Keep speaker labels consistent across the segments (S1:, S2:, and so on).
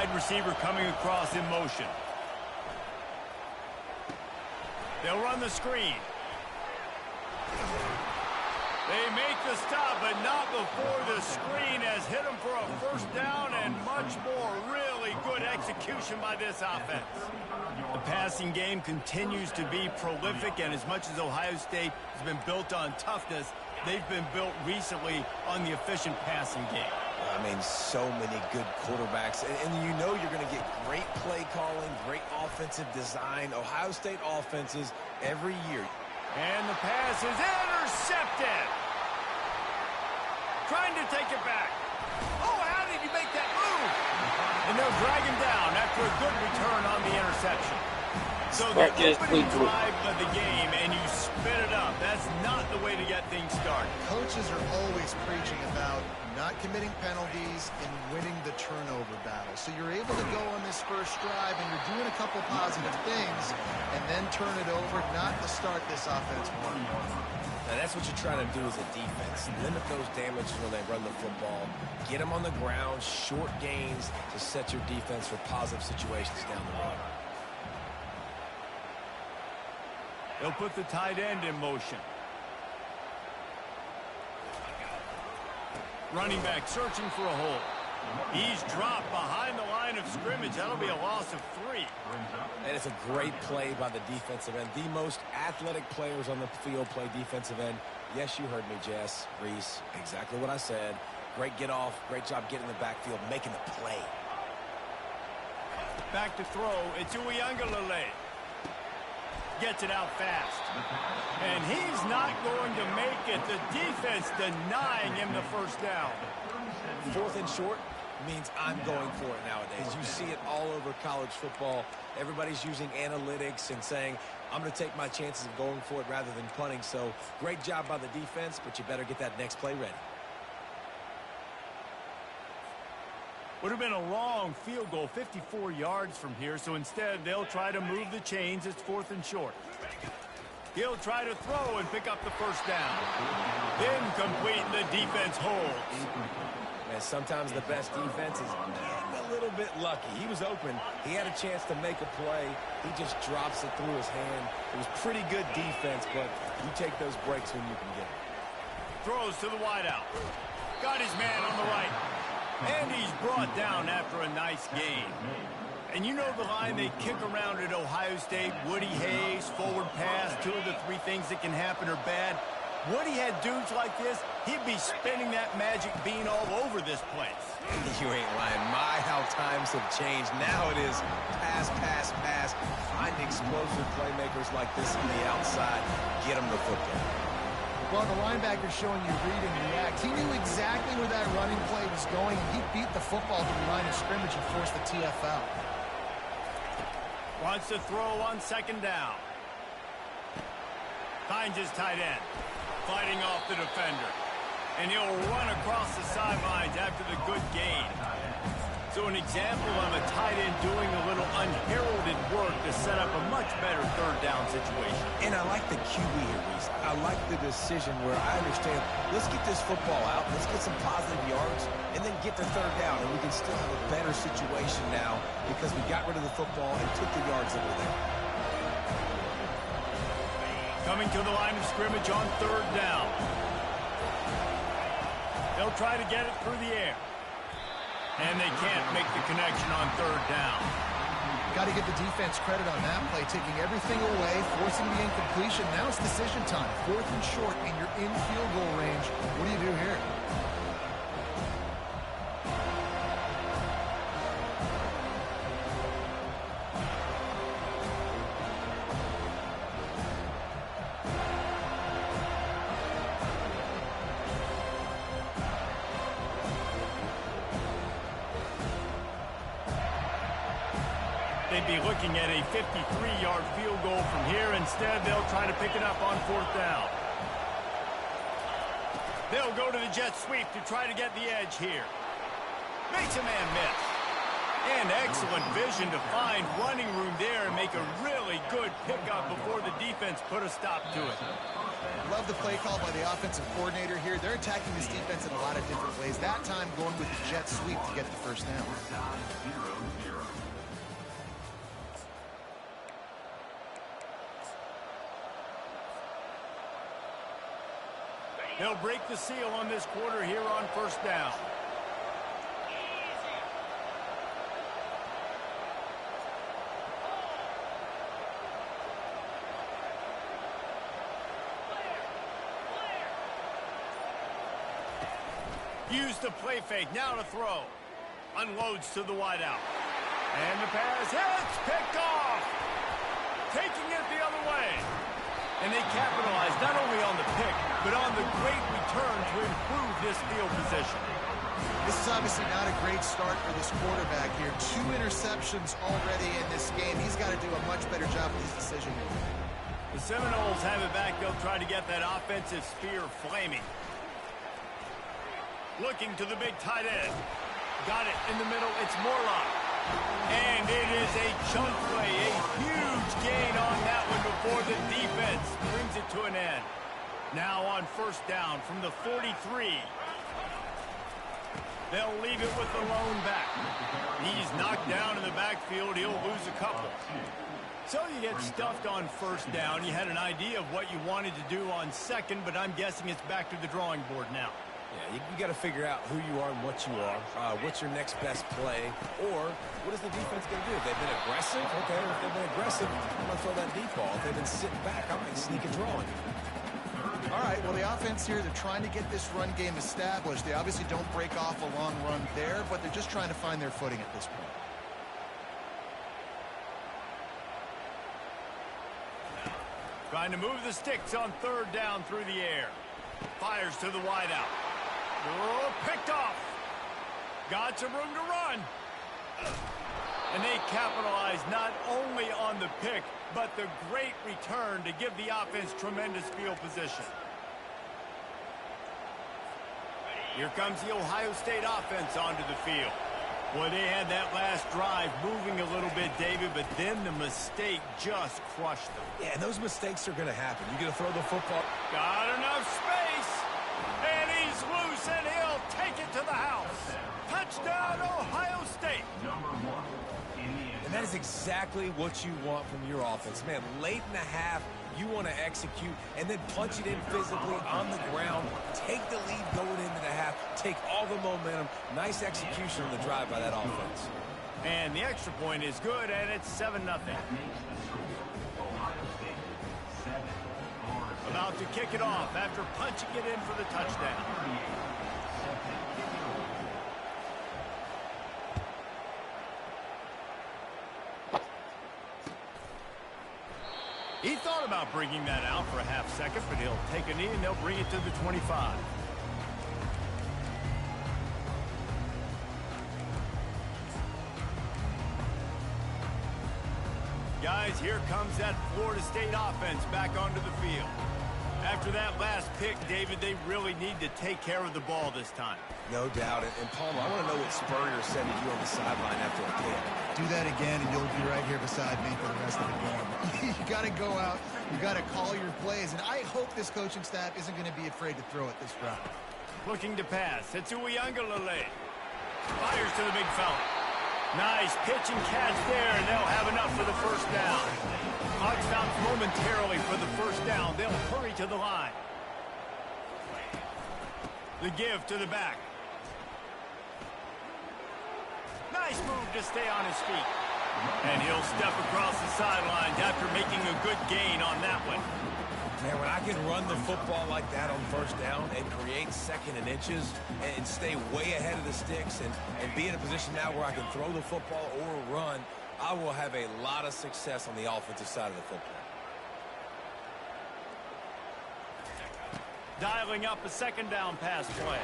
S1: wide receiver coming across in motion. They'll run the screen. They make the stop, but not before the screen has hit them for a first down and much more. Really good execution by this offense. The passing game continues to be prolific, and as much as Ohio State has been built on toughness, they've been built recently on the efficient passing game.
S2: I mean, so many good quarterbacks, and you know you're going to get great play calling, great offensive design. Ohio State offenses every year.
S1: And the pass is intercepted. Trying to take it back. Oh, how did he make that move? And they'll drag him down after a good return on the interception. So the opening drive of the game, and you spit it up. That's not the way to get things started.
S3: Coaches are always preaching about not committing penalties and winning the turnover battle. So you're able to go on this first drive, and you're doing a couple positive things, and then turn it over, not to start this offense one.
S2: Now, that's what you're trying to do as a defense. Limit those damages when they run the football. Get them on the ground, short gains to set your defense for positive situations down the road.
S1: They'll put the tight end in motion. Running back searching for a hole. He's dropped behind the line of scrimmage. That'll be a loss of 3.
S2: And it's a great play by the defensive end. The most athletic players on the field play defensive end. Yes, you heard me, Jess, Reese. Exactly what I said. Great get off. Great job getting in the backfield, making the play.
S1: Back to throw. It's Uiagalelei. Gets it out fast. And he's not going to make it. The defense denying him the first down.
S2: 4th and short means I'm going for it nowadays. You see it all over college football. Everybody's using analytics and saying, I'm going to take my chances of going for it rather than punting. So great job by the defense, but you better get that next play ready.
S1: Would have been a long field goal, 54 yards from here, so instead they'll try to move the chains. It's 4th and short. He'll try to throw and pick up the first down. Incomplete, the defense holds.
S2: And sometimes the best defense is getting a little bit lucky. He was open. He had a chance to make a play. He just drops it through his hand. It was pretty good defense, but you take those breaks when you can get it.
S1: Throws to the wideout. Got his man on the right. And he's brought down after a nice gain. And you know the line they kick around at Ohio State, Woody Hayes, forward pass, 2 of the 3 things that can happen are bad. Woody had dudes like this, he'd be spinning that magic bean all over this place.
S2: You ain't lying. My, how times have changed. Now it is pass, pass, pass. Find explosive playmakers like this on the outside. Get them the football.
S3: Well, the linebacker's showing you read and react. He knew exactly where that running play was going, and he beat the football to the line of scrimmage and forced the TFL.
S1: Wants to throw on 2nd down. Finds his tight end. Fighting off the defender. And he'll run across the sidelines after the good gain. So an example of a tight end doing a little unheralded work to set up a much better 3rd down situation.
S2: And I like the QB here, Reese. I like the decision where I understand, let's get this football out, let's get some positive yards, and then get the 3rd down, and we can still have a better situation now because we got rid of the football and took the yards that were there.
S1: Coming to the line of scrimmage on 3rd down. They'll try to get it through the air. And they can't make the connection on 3rd down.
S3: Got to give the defense credit on that play, taking everything away, forcing the incompletion. Now it's decision time. 4th and short, and you're in field goal range. What do you do here?
S1: They'd be looking at a 53-yard field goal from here. Instead, they'll try to pick it up on 4th down. They'll go to the jet sweep to try to get the edge here. Makes a man miss. And excellent vision to find running room there and make a really good pickup before the defense put a stop to it.
S3: Love the play call by the offensive coordinator here. They're attacking this defense in a lot of different ways. That time going with the jet sweep to get the first down.
S1: They'll break the seal on this quarter here on first down. Use the play fake, now to throw. Unloads to the wideout. And the pass hits, picked off. Taking it the other way. And they capitalize not only on the pick, but on the great return to improve this field position.
S3: This is obviously not a great start for this quarterback here. 2 interceptions already in this game. He's got to do a much better job with his decision making.
S1: The Seminoles have it back. They'll try to get that offensive spear flaming. Looking to the big tight end. Got it in the middle. It's Morlock. And it is a chunk play. A huge gain on that one before the defense brings it to an end. Now on first down from the 43. They'll leave it with the lone back. He's knocked down in the backfield. He'll lose a couple. So you get stuffed on first down. You had an idea of what you wanted to do on second, but I'm guessing it's back to the drawing board now.
S2: Yeah, you got to figure out who you are and what you are. What's your next best play? Or what is the defense going to do? If they've been aggressive, okay. If they've been aggressive, I'm going to throw that deep ball. If they've been sitting back, I might sneak a draw on you.
S3: All right, well, the offense here, they're trying to get this run game established. They obviously don't break off a long run there, but they're just trying to find their footing at this point.
S1: Trying to move the sticks on third down through the air. Fires to the wideout. Oh, picked off. Got some room to run. And they capitalize not only on the pick, but the great return to give the offense tremendous field position. Here comes the Ohio State offense onto the field. Boy, they had that last drive moving a little bit, David, but then the mistake just crushed them.
S2: Yeah, and those mistakes are going to happen. You're going to throw the football.
S1: Got enough space. And he's loose, and he'll take it to the house. Touchdown, Ohio State.
S2: And that is exactly what you want from your offense. Man, late in the half, you want to execute and then punch it in physically on the ground. Take the lead going into the half. Take all the momentum. Nice execution on the drive by that offense.
S1: And the extra point is good, and it's 7-0. About to kick it off after punching it in for the touchdown. He thought about bringing that out for a half second, but he'll take a knee and they'll bring it to the 25. Guys, here comes that Florida State offense back onto the field. After that last pick, David, they really need to take care of the ball this time.
S2: No doubt. And Palmer, I want to know what Spurrier said to you on the sideline after the kick.
S3: Do that again, and you'll be right here beside me for the rest of the game. You got to go out. You got to call your plays. And I hope this coaching staff isn't going to be afraid to throw it this route.
S1: Looking to pass. It's Uiagalelei. Fires to the big fella. Nice pitch and catch there, and they'll have enough for the first down. Clock stops momentarily for the first down. They'll hurry to the line. The give to the back. Nice move to stay on his feet. And he'll step across the sidelines after making a good gain on that one.
S2: Man, when I can run the football like that on first down and create second and inches and stay way ahead of the sticks and be in a position now where I can throw the football or run, I will have a lot of success on the offensive side of the football.
S1: Dialing up a second down pass play.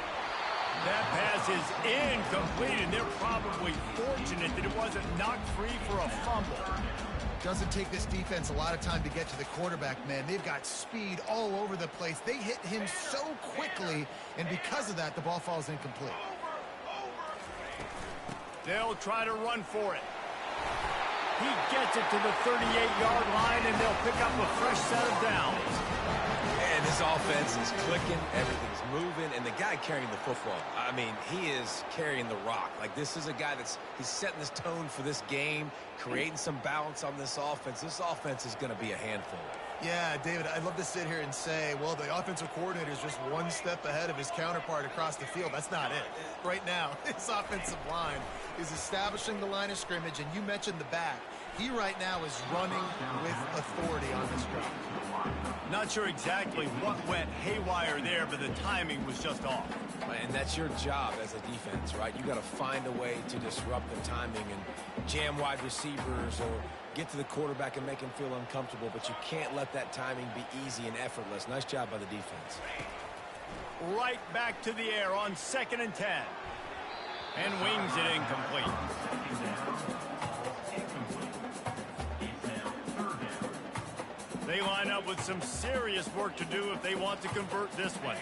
S1: That pass is incomplete, and they're probably fortunate that it wasn't knocked free for a fumble.
S3: Doesn't take this defense a lot of time to get to the quarterback, man. They've got speed all over the place. They hit him so quickly, and because of that, the ball falls incomplete.
S1: They'll try to run for it. He gets it to the 38-yard line, and they'll pick up a fresh set of downs.
S2: And this offense is clicking, everything's moving, and the guy carrying the football, I mean, he is carrying the rock. Like, this is a guy he's setting this tone for this game, creating some balance on this offense. This offense is going to be a handful.
S3: Yeah, David, I'd love to sit here and say, well, the offensive coordinator is just one step ahead of his counterpart across the field. That's not it. Right now, his offensive line is establishing the line of scrimmage, and you mentioned the back. He right now is running with authority on this drive.
S1: Not sure exactly what went haywire there, but the timing was just off.
S2: And that's your job as a defense, right? You got to find a way to disrupt the timing and jam wide receivers or get to the quarterback and make him feel uncomfortable, but you can't let that timing be easy and effortless. Nice job by the defense.
S1: Right back to the air on 2nd and 10. And wings it incomplete. They line up with some serious work to do if they want to convert this one.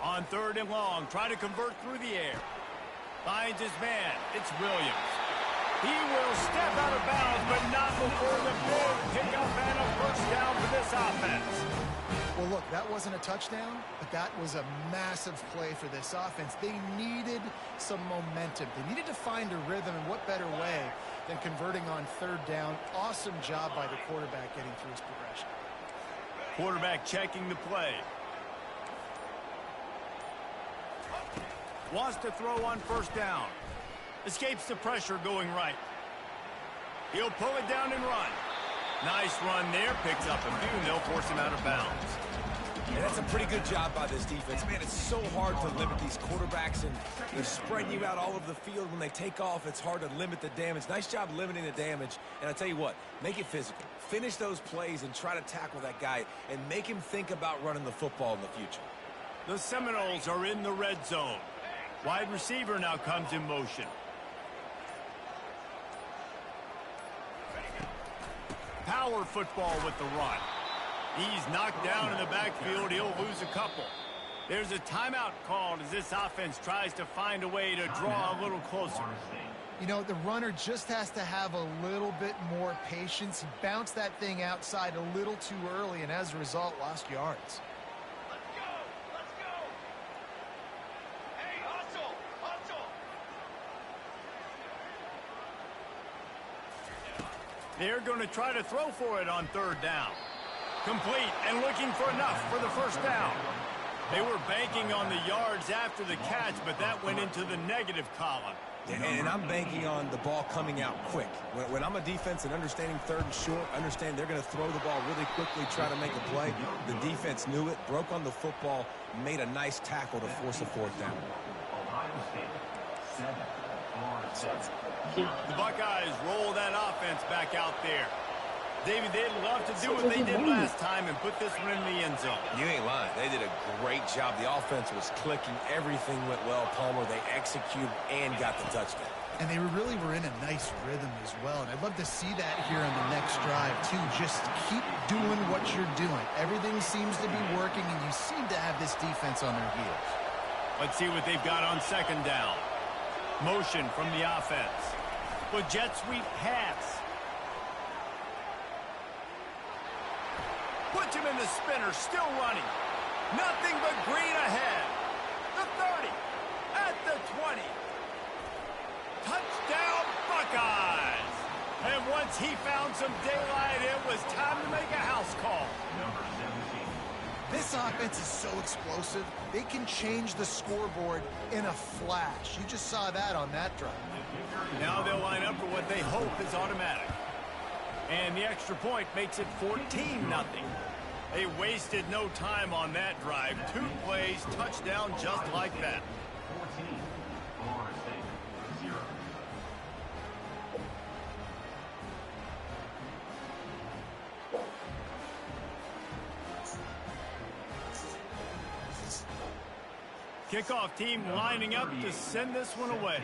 S1: On 3rd and long, trying to convert through the air. Finds his man. It's Williams. He will step out of bounds, but not before the big pickup and a first down for this offense.
S3: Well, look, that wasn't a touchdown, but that was a massive play for this offense. They needed some momentum. They needed to find a rhythm, and what better way than converting on 3rd down. Awesome job by the quarterback getting through his progression.
S1: Quarterback checking the play. Wants to throw on 1st down. Escapes the pressure going right. He'll pull it down and run. Nice run there. Picks up a few, and they'll force him out of bounds.
S2: And that's a pretty good job by this defense. Man, it's so hard to limit these quarterbacks, and they're spreading you out all over the field. When they take off, it's hard to limit the damage. Nice job limiting the damage. And I tell you what, make it physical. Finish those plays and try to tackle that guy and make him think about running the football in the future.
S1: The Seminoles are in the red zone. Wide receiver now comes in motion. Power football with the run. He's knocked down in the backfield. He'll lose a couple. There's a timeout called as this offense tries to find a way to draw a little closer.
S3: You know, the runner just has to have a little bit more patience. He bounced that thing outside a little too early, and as a result, lost yards.
S1: They're going to try to throw for it on 3rd down. Complete and looking for enough for the first down. They were banking on the yards after the catch, but that went into the negative column.
S2: And I'm banking on the ball coming out quick. When I'm a defense and understanding 3rd and short, understand they're going to throw the ball really quickly, try to make a play. The defense knew it, broke on the football, made a nice tackle to force a 4th down.
S1: The Buckeyes roll that offense back out there. David, they'd love to do what they did last time and put this one in the end zone.
S2: You ain't lying. They did a great job. The offense was clicking. Everything went well, Palmer. They executed and got the touchdown.
S3: And they really were in a nice rhythm as well. And I'd love to see that here on the next drive, too. Just keep doing what you're doing. Everything seems to be working, and you seem to have this defense on their heels.
S1: Let's see what they've got on 2nd down. Motion from the offense. With jet sweep pass. Puts him in the spinner, still running. Nothing but green ahead. The 30, at the 20. Touchdown, Buckeyes. And once he found some daylight, it was time to make a house call.
S3: This offense is so explosive, they can change the scoreboard in a flash. You just saw that on that drive.
S1: Now they'll line up for what they hope is automatic. And the extra point makes it 14-0. They wasted no time on that drive. 2 plays, touchdown just like that. Kickoff team lining up to send this one away.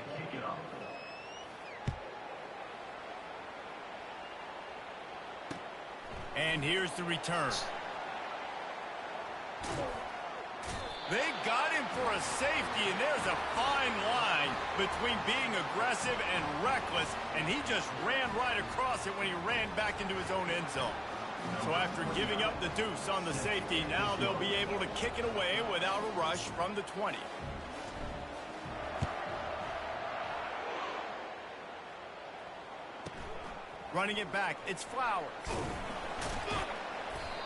S1: And here's the return. They got him for a safety, and there's a fine line between being aggressive and reckless, and he just ran right across it when he ran back into his own end zone. So after giving up the deuce on the safety, now they'll be able to kick it away without a rush from the 20. Running it back, it's Flowers.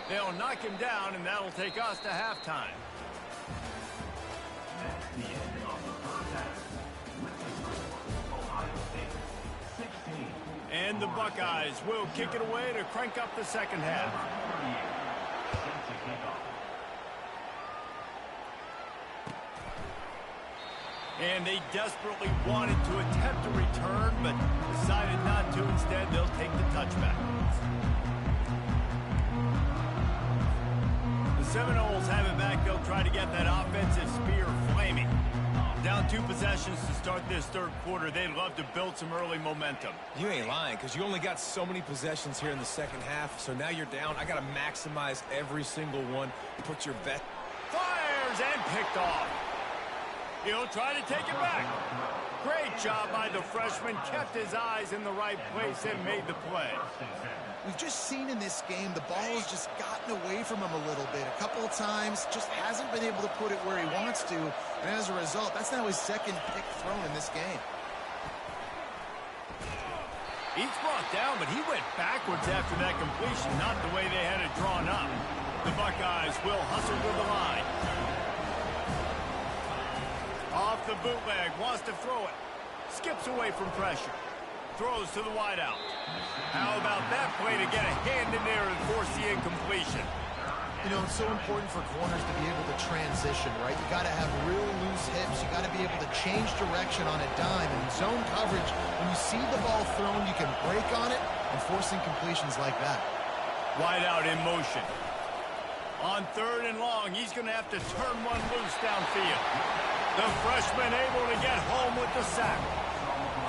S1: They'll knock him down, and that'll take us to halftime. And the Buckeyes will kick it away to crank up the second half. And they desperately wanted to attempt a return, but decided not to. Instead, they'll take the touchback. The Seminoles have it back. They'll try to get that offensive spear flaming. Down 2 possessions to start this third quarter. They'd love to build some early momentum.
S2: You ain't lying, because you only got so many possessions here in the second half, so now you're down. I got to maximize every single one. Put your bet.
S1: Fires and picked off. He'll try to take it back. Great job by the freshman. Kept his eyes in the right place and made the play.
S3: We've just seen in this game the ball has just gotten away from him a little bit. A couple of times, just hasn't been able to put it where he wants to. And as a result, that's now his second pick thrown in this game.
S1: He's brought down, but he went backwards after that completion, not the way they had it drawn up. The Buckeyes will hustle to the line. Off the bootleg, wants to throw it. Skips away from pressure. Throws to the wideout. How about that play to get a hand in there and force the incompletion?
S3: You know, it's so important for corners to be able to transition, right? You got to have real loose hips. You got to be able to change direction on a dime. And in zone coverage, when you see the ball thrown, you can break on it and force incompletions like that.
S1: Wideout in motion. On 3rd and long, he's going to have to turn one loose downfield. The freshman able to get home with the sack.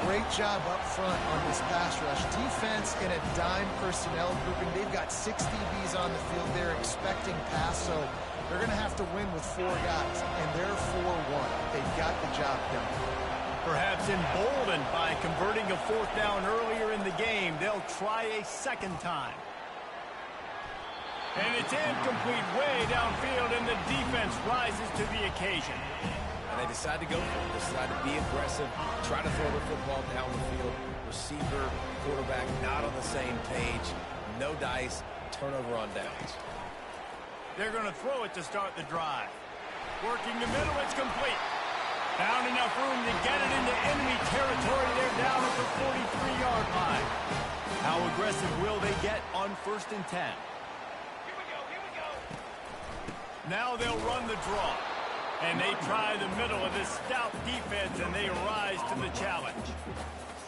S3: Great job up front on this pass rush. Defense in a dime personnel grouping. They've got 6 DBs on the field. They're expecting pass, so they're going to have to win with 4 guys, and they're 4-1. They've got the job done.
S1: Perhaps emboldened by converting a 4th down earlier in the game, they'll try a second time. And it's incomplete way downfield, and the defense rises to the occasion.
S2: And they decide to go for it. They decide to be aggressive, try to throw the football down the field. Receiver, quarterback, not on the same page. No dice, turnover on downs.
S1: They're going to throw it to start the drive. Working the middle, it's complete. Found enough room to get it into enemy territory. They're down at the 43-yard line. How aggressive will they get on 1st and 10? Now they'll run the draw. And they try the middle of this stout defense, and they rise to the challenge.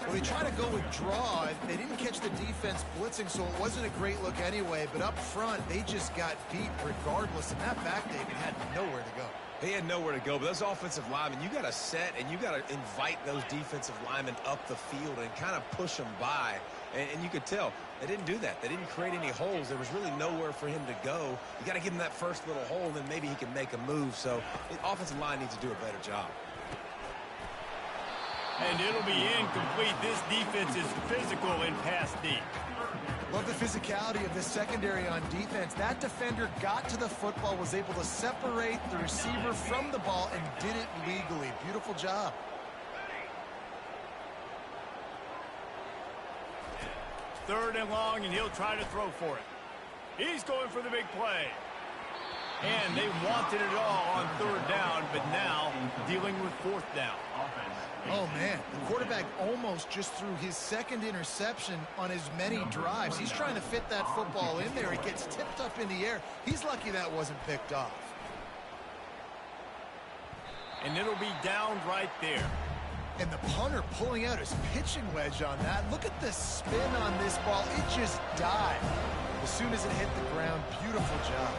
S3: Well, they try to go with draw. They didn't catch the defense blitzing, so it wasn't a great look anyway. But up front, they just got beat regardless. And that back, David, had nowhere to go.
S2: He had nowhere to go, but those offensive linemen, you got to set and you got to invite those defensive linemen up the field and kind of push them by. And you could tell they didn't do that. They didn't create any holes. There was really nowhere for him to go. You got to give him that first little hole, and then maybe he can make a move. So the offensive line needs to do a better job.
S1: And it'll be incomplete. This defense is physical in pass deep.
S3: Love the physicality of this secondary on defense. That defender got to the football, was able to separate the receiver from the ball, and did it legally. Beautiful job.
S1: Third and long, and he'll try to throw for it. He's going for the big play. And they wanted it all on 3rd down, but now dealing with 4th down.
S3: Oh, man. The quarterback almost just threw his 2nd interception on as many drives. He's trying to fit that football in there. It gets tipped up in the air. He's lucky that wasn't picked off.
S1: And it'll be down right there.
S3: And the punter pulling out his pitching wedge on that. Look at the spin on this ball. It just died. As soon as it hit the ground, beautiful job.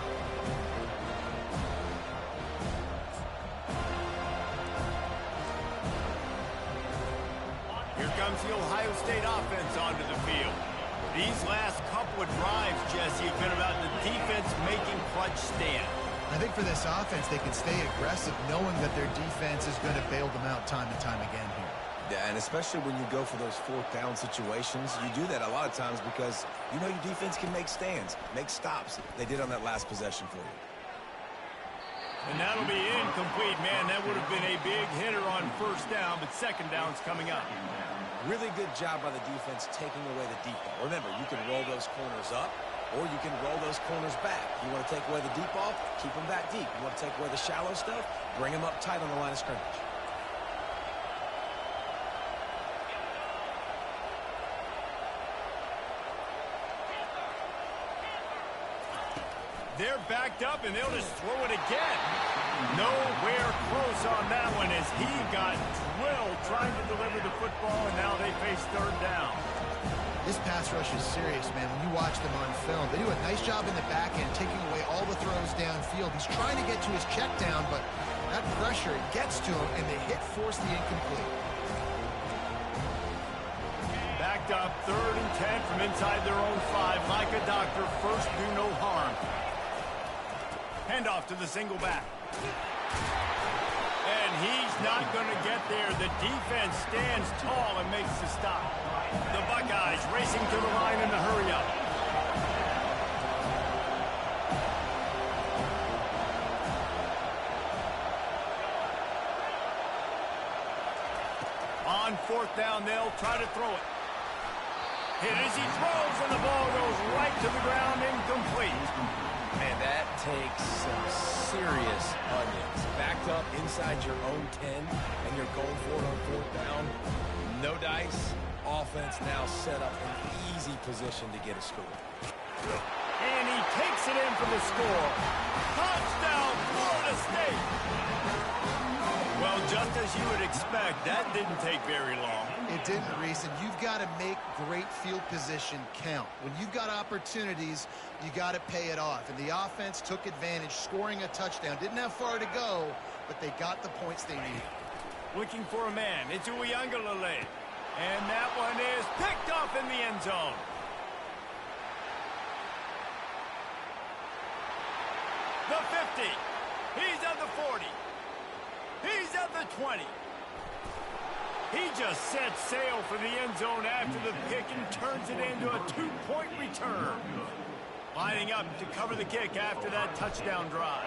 S1: Here comes the Ohio State offense onto the field. These last couple of drives, Jesse, have been about the defense making clutch stand.
S3: I think for this offense, they can stay aggressive knowing that their defense is going to bail them out time and time again here.
S2: Yeah, and especially when you go for those fourth down situations, you do that a lot of times because you know your defense can make stands, make stops. They did on that last possession for you.
S1: And that'll be incomplete, man. That would have been a big hitter on first down, but second down's coming up.
S2: Really good job by the defense taking away the deep ball. Remember, you can roll those corners up, or you can roll those corners back. You want to take away the deep ball, keep them back deep. You want to take away the shallow stuff, bring them up tight on the line of scrimmage.
S1: They're backed up, and they'll just throw it again. Nowhere close on that one as he got drilled trying to deliver the football, and now they face third down.
S3: This pass rush is serious, man. When you watch them on film, they do a nice job in the back end, taking away all the throws downfield. He's trying to get to his check down, but that pressure gets to him, and the hit forced the incomplete.
S1: Backed up, 3rd and 10 from inside their own 5. Like a doctor, first do no harm. Handoff to the single back. And he's not going to get there. The defense stands tall and makes the stop. The Buckeyes racing to the line in the hurry-up. On 4th down, they'll try to throw it. Hit as he throws, and the ball goes right to the ground, incomplete.
S2: Man, that takes some serious onions. Backed up inside your own 10, and you're going for it on 4th down. No dice. Offense now set up an easy position to get a score.
S1: And he takes it in for the score. Touchdown, Florida State. Well, just as you would expect, that didn't take very long.
S3: It didn't, Reese, and you've got to make great field position count. When you've got opportunities, you got to pay it off. And the offense took advantage, scoring a touchdown. Didn't have far to go, but they got the points they needed.
S1: Looking for a man. It's Uiagalelei. And that one is picked up in the end zone. The 50. He's at the 40. He's at the 20. He just sets sail for the end zone after the pick and turns it into a 2-point return. Lining up to cover the kick after that touchdown drive.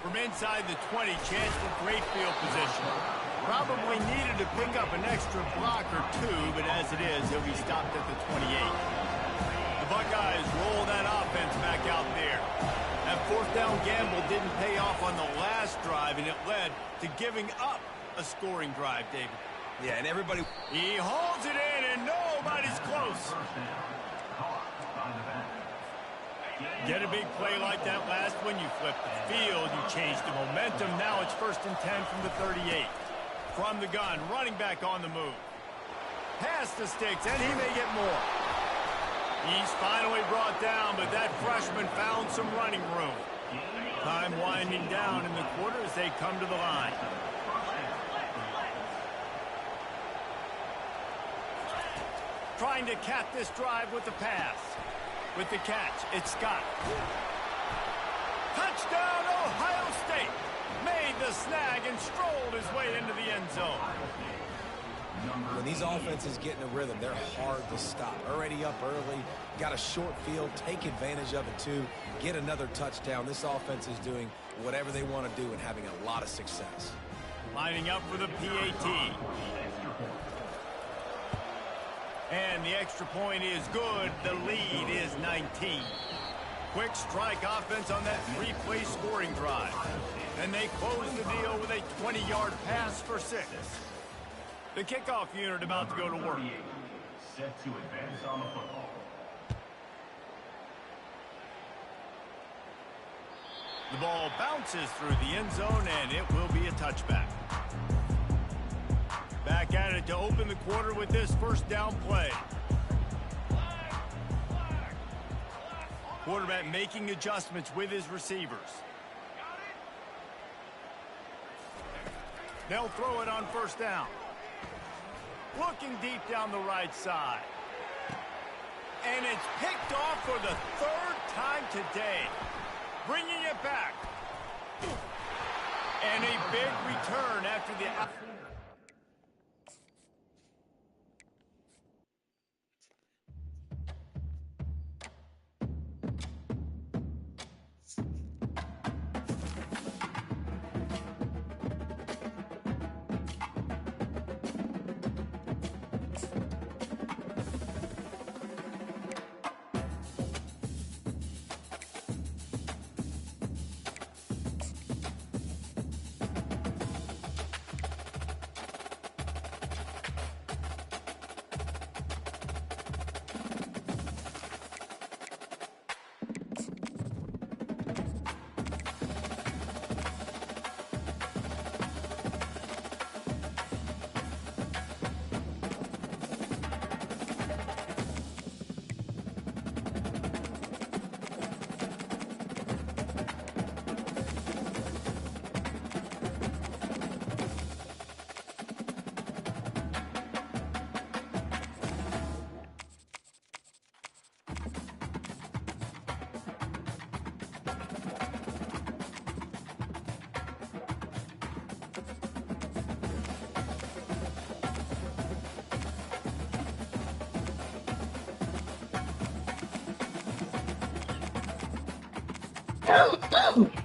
S1: From inside the 20, chance for great field position. Probably needed to pick up an extra block or two, but as it is, he'll be stopped at the 28. The Buckeyes roll that offense back out there. That 4th down gamble didn't pay off on the last drive, and it led to giving up a scoring drive, David.
S2: Yeah, and everybody...
S1: He holds it in, and nobody's close. Get a big play like that last one, you flip the field, you change the momentum. Now it's 1st and 10 from the 38. From the gun, running back on the move. Past the sticks, and he may get more. He's finally brought down, but that freshman found some running room. Time winding down in the quarter as they come to the line. Trying to cap this drive with the pass. With the catch, it's Scott. Touchdown, Ohio State. Made the snag and strolled his way into the end zone.
S2: When these offenses get in a rhythm, they're hard to stop. Already up early, got a short field, take advantage of it too, get another touchdown. This offense is doing whatever they want to do and having a lot of success.
S1: Lining up for the PAT. And the extra point is good. The lead is 19. Quick strike offense on that 3-play scoring drive. And they close the deal with a 20-yard pass for 6. The kickoff unit about to go to work.
S4: Set to advance on the football.
S1: The ball bounces through the end zone, and it will be a touchback. Back at it to open the quarter with this 1st down play. Quarterback making adjustments with his receivers. They'll throw it on 1st down. Looking deep down the right side. And it's picked off for the third time today. Bringing it back. And a big return after the...
S5: Oh, oh.